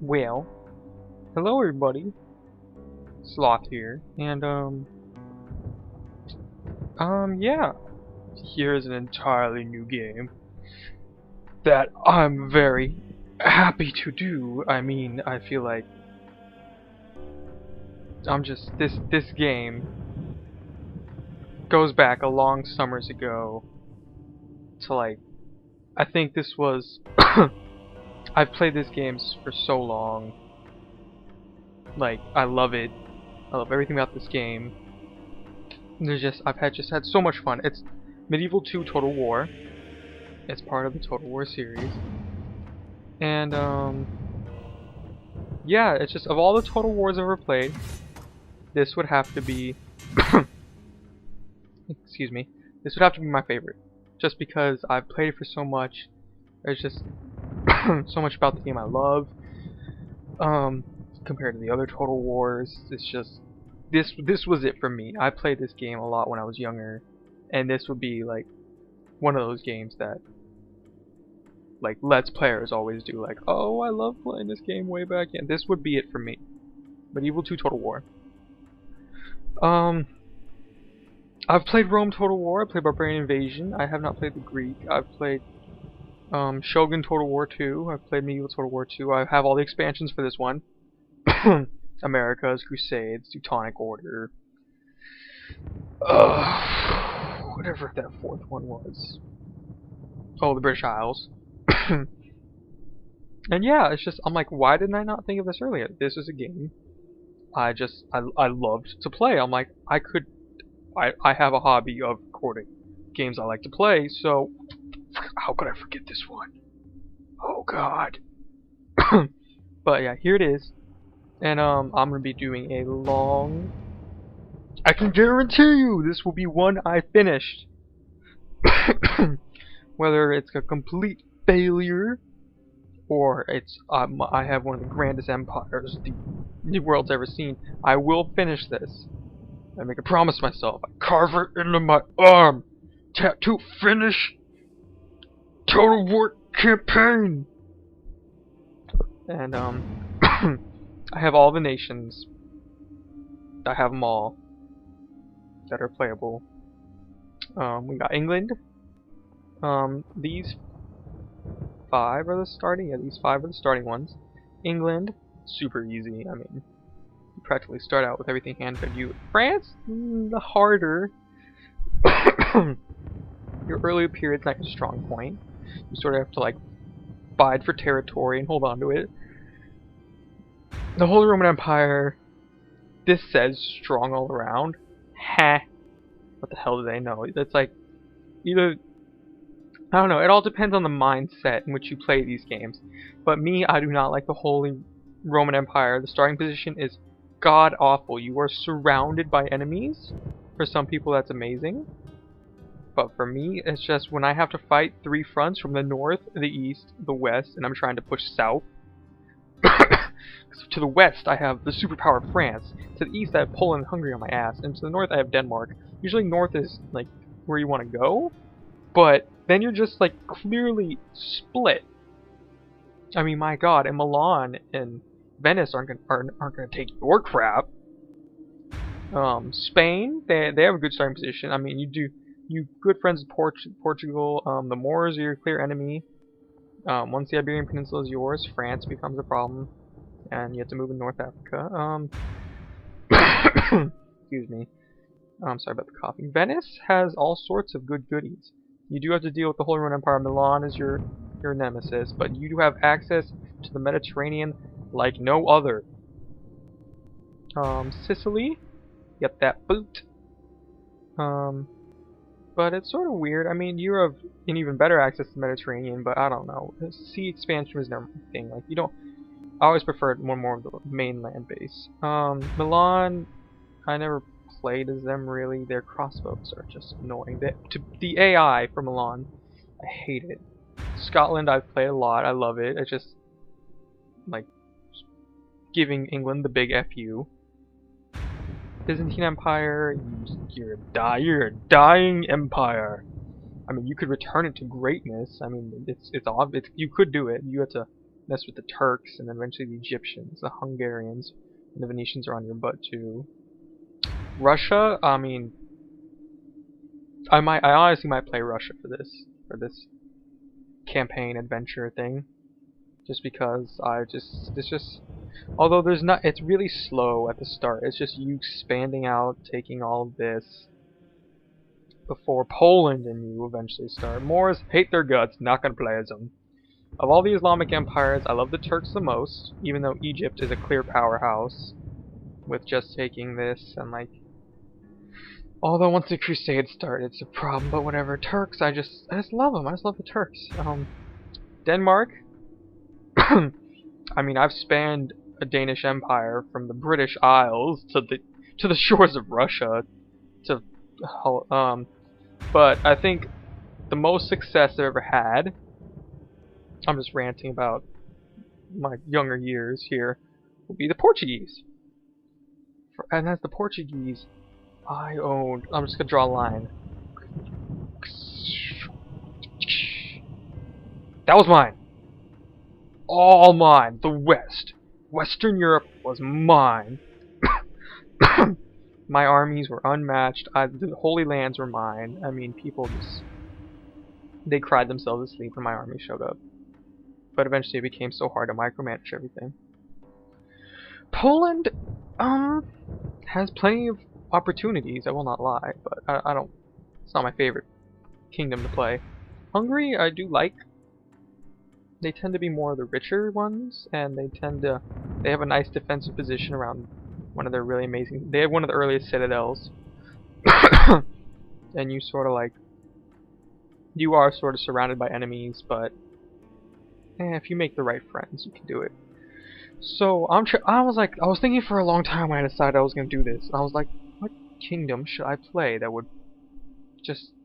Well, hello everybody. Sloth here, and yeah. Here's an entirely new game that I'm very happy to do. I mean, I feel like this game goes back a long summers ago to like I think this was I've played this game for so long. Like I love it. I love everything about this game. I've had so much fun. It's Medieval 2 Total War. It's part of the Total War series. And yeah, it's just of all the Total Wars I've ever played, this would have to be excuse me. This would have to be my favorite. Just because I've played it for so much. There's just so much about the game I love. Compared to the other Total Wars, it's just this was it for me. I played this game a lot when I was younger, and this would be like one of those games that like Let's Players always do, like, oh, I love playing this game way back in. This would be it for me. Medieval 2 Total War. I've played Rome Total War, I played Barbarian Invasion, I have not played the Greek, I've played Shogun Total War 2, I've played Medieval Total War 2, I have all the expansions for this one. Americas, Crusades, Teutonic Order, whatever that fourth one was. Oh, the British Isles. And yeah, it's just, I'm like, why didn't I not think of this earlier? This is a game I loved to play. I'm like, I have a hobby of recording games I like to play, so how could I forget this one? Oh god. But yeah, here it is. And I'm gonna be doing a long, I can guarantee you this will be one I finished. Whether it's a complete failure or it's I have one of the grandest empires the world's ever seen, I will finish this. I make a promise to myself. I carve it into my arm. Tattoo finish. Total War campaign. And I have all the nations. I have them all that are playable. We got England. These five are the starting. Yeah, these five are the starting ones. England, super easy. I mean, you practically start out with everything handed you. France, the harder. Your early period's not a strong point. You sort of have to like bide for territory and hold on to it. The Holy Roman Empire, this says strong all around. Heh. What the hell do they know? It's like either, I don't know, it all depends on the mindset in which you play these games. But me, I do not like the Holy Roman Empire. The starting position is god awful. You are surrounded by enemies. For some people that's amazing. But for me, it's just when I have to fight three fronts from the north, the east, the west, and I'm trying to push south. To the west, I have the superpower of France. To the east, I have Poland and Hungary on my ass. And to the north, I have Denmark. Usually north is like where you want to go. But then you're just like clearly split. I mean, my god, and Milan and Venice aren't gonna take your crap. Spain, they have a good starting position. I mean, you good friends with Portugal. The Moors are your clear enemy. Once the Iberian Peninsula is yours, France becomes a problem, and you have to move in North Africa. Excuse me. I'm sorry about the coughing. Venice has all sorts of good goodies. You do have to deal with the Holy Roman Empire. Milan is your nemesis, but you do have access to the Mediterranean like no other. Sicily, get that boot. But it's sort of weird. I mean, you have an even better access to the Mediterranean, but I don't know. Sea expansion was never my thing. Like, you don't. I always preferred one more of the mainland base. Milan, I never played as them really. Their crossbows are just annoying. The AI for Milan, I hate it. Scotland, I've played a lot. I love it. It's just like giving England the big FU. Byzantine Empire, you're a dying empire. I mean, you could return it to greatness. I mean, it's obvious. You could do it. You have to mess with the Turks, and then eventually the Egyptians, the Hungarians, and the Venetians are on your butt too. Russia, I mean, I honestly might play Russia for this campaign adventure thing, just because it's just, although it's really slow at the start. It's just you expanding out, taking all of this before Poland and you eventually start. Moors hate their guts, not gonna play as them. Of all the Islamic empires, I love the Turks the most, even though Egypt is a clear powerhouse with just taking this and like. Although once the Crusades start, it's a problem. But whatever. Turks, I just love them. I just love the Turks. Denmark. I mean, I've spanned a Danish empire from the British Isles to the shores of Russia. But I think the most success I've ever had. I'm just ranting about my younger years here. Will be the Portuguese. And as the Portuguese, I owned. I'm just gonna draw a line. That was mine. All mine. The West. Western Europe was mine. My armies were unmatched. The Holy Lands were mine. I mean, people they cried themselves to sleep when my army showed up. But eventually it became so hard to micromanage everything. Poland, has plenty of opportunities, I will not lie, but I don't, it's not my favorite kingdom to play. Hungary, I do like. They tend to be more of the richer ones, and they have a nice defensive position around one of their really amazing, they have one of the earliest citadels. And you sort of like, you are sort of surrounded by enemies, but if you make the right friends, you can do it. So I was thinking for a long time when I decided I was going to do this. I was like, what kingdom should I play that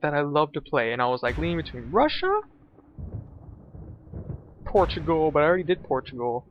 I love to play? And I was like leaning between Russia, Portugal, but I already did Portugal,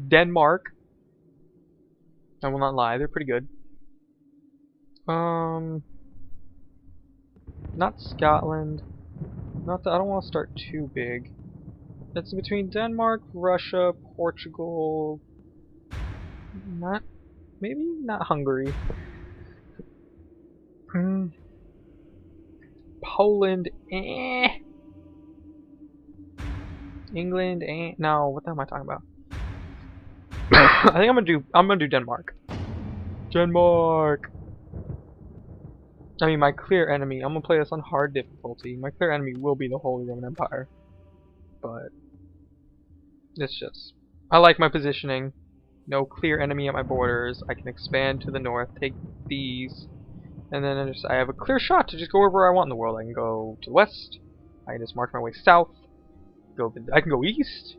Denmark. I will not lie, they're pretty good. Not Scotland. I don't want to start too big. It's between Denmark, Russia, Portugal. Maybe not Hungary. Poland, England, no, what the hell am I talking about? I think I'm gonna do Denmark. Denmark. I mean, my clear enemy. I'm gonna play this on hard difficulty. My clear enemy will be the Holy Roman Empire, but it's just, I like my positioning. No clear enemy at my borders. I can expand to the north, take these, and then I have a clear shot to just go wherever I want in the world. I can go to the west. I can just march my way south. I can go east.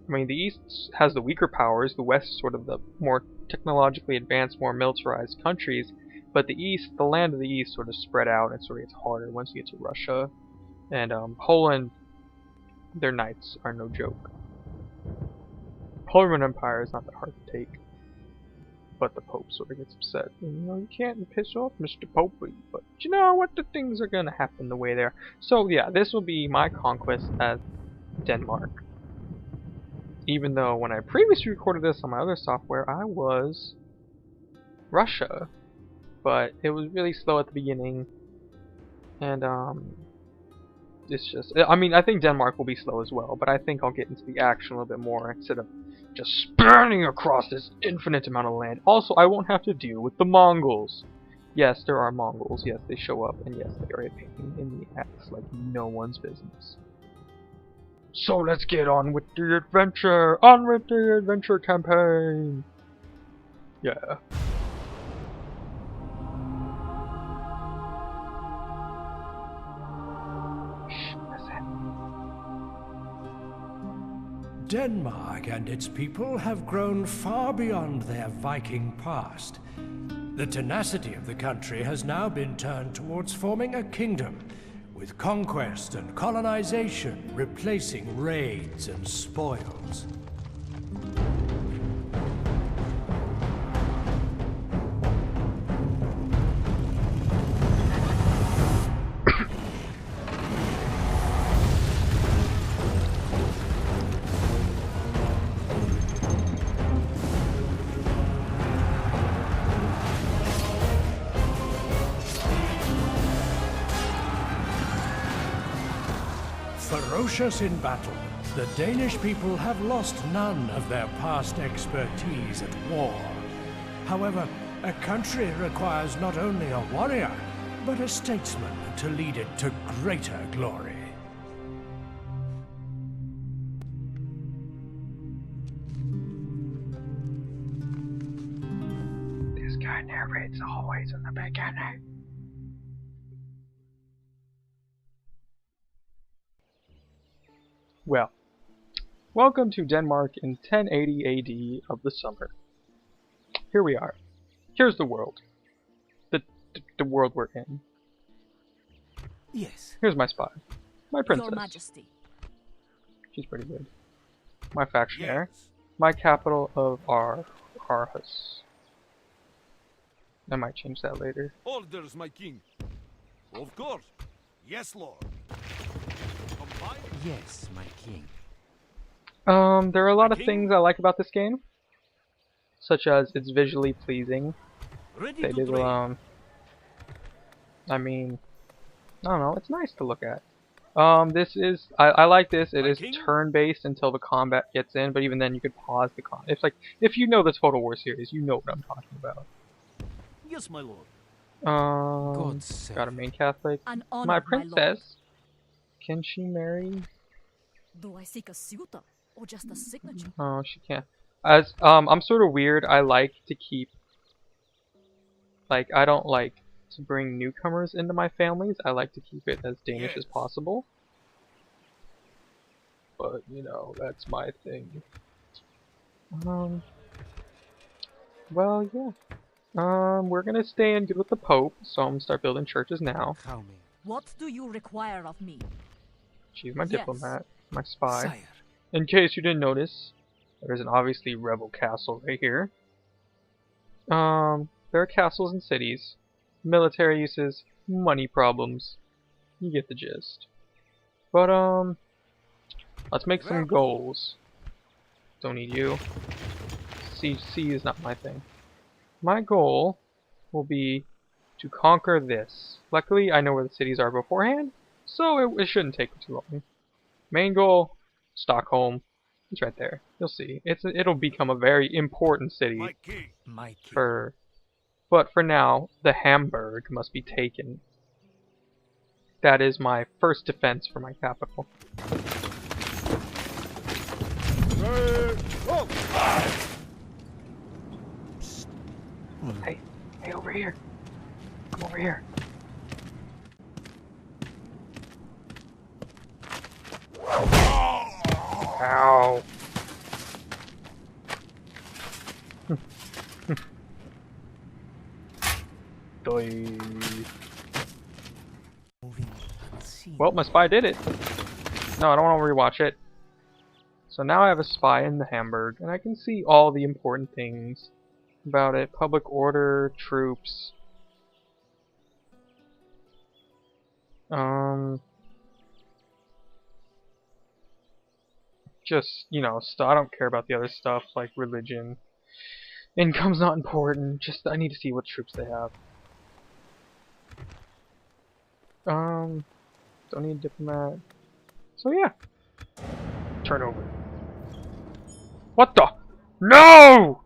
I mean, the east has the weaker powers. The west is sort of the more technologically advanced, more militarized countries. But the east, the land of the east, sort of spread out and sort of gets harder once you get to Russia. And Poland, their knights are no joke. Holy Roman Empire is not that hard to take, but the Pope sort of gets upset. You can't piss off Mr. Pope, but you know what? The things are gonna happen the way they are. So yeah, this will be my conquest as Denmark. Even though when I previously recorded this on my other software, I was Russia, but it was really slow at the beginning, and it's just, I mean, I think Denmark will be slow as well, but I think I'll get into the action a little bit more instead of just spanning across this infinite amount of land. Also, I won't have to deal with the Mongols. Yes, there are Mongols. Yes, they show up, and yes, they are a pain in the ass like no one's business. So let's get on with the adventure! On with the adventure campaign! Yeah. Denmark and its people have grown far beyond their Viking past. The tenacity of the country has now been turned towards forming a kingdom, with conquest and colonization replacing raids and spoils. ferocious in battle, the Danish people have lost none of their past expertise at war. However, a country requires not only a warrior, but a statesman to lead it to greater glory. This guy narrates always in the beginning. Well, welcome to Denmark in 1080 AD of the summer. Here we are. Here's the world. The world we're in. Yes. Here's my spy. My princess. Your Majesty. She's pretty good. My factionaire. Yes. My capital of Aarhus. I might change that later. Orders, my king. Of course. Yes, lord. Combine. Yes, my king. There are a lot of king? things I like about this game, such as it's visually pleasing. Ready They to did, trade. I mean, I don't know, it's nice to look at. This is, I like this. It My is king? turn-based until the combat gets in, but even then you could pause the It's like, if you know the Total War series, you know what I'm talking about. Yes, my lord. God save Got a main Catholic. An honor, My lord. princess. Can she marry? Do I seek a suitor or just a signature? Oh, she can't. As I'm sort of weird. I like to keep, like, I don't like to bring newcomers into my families. I like to keep it as Danish as Yes. possible. But you know, that's my thing. Well, yeah. We're gonna stay in good with the Pope, so I'm gonna start building churches now. How me? What do you require of me? She's my Yes. diplomat, my spy. Sire. In case you didn't notice, there's an obviously rebel castle right here. There are castles in cities, military uses, money problems. You get the gist. But let's make some goals. Don't need you. C is not my thing. My goal will be to conquer this. Luckily, I know where the cities are beforehand, so it shouldn't take too long. Main goal, Stockholm. It's right there. You'll see. It'll become a very important city My king. My king. but for now, the Hamburg must be taken. That is my first defense for my capital. Oh. Hey, over here. Come over here. Ow. Doi. Moving unseen. Well, my spy did it. No, I don't want to rewatch it. So now I have a spy in the Hamburg, and I can see all the important things about it. Public order, troops. Just, you know, I don't care about the other stuff, like religion. Income's not important, just I need to see what troops they have. Don't need diplomat. So yeah. Turn over. What the? No!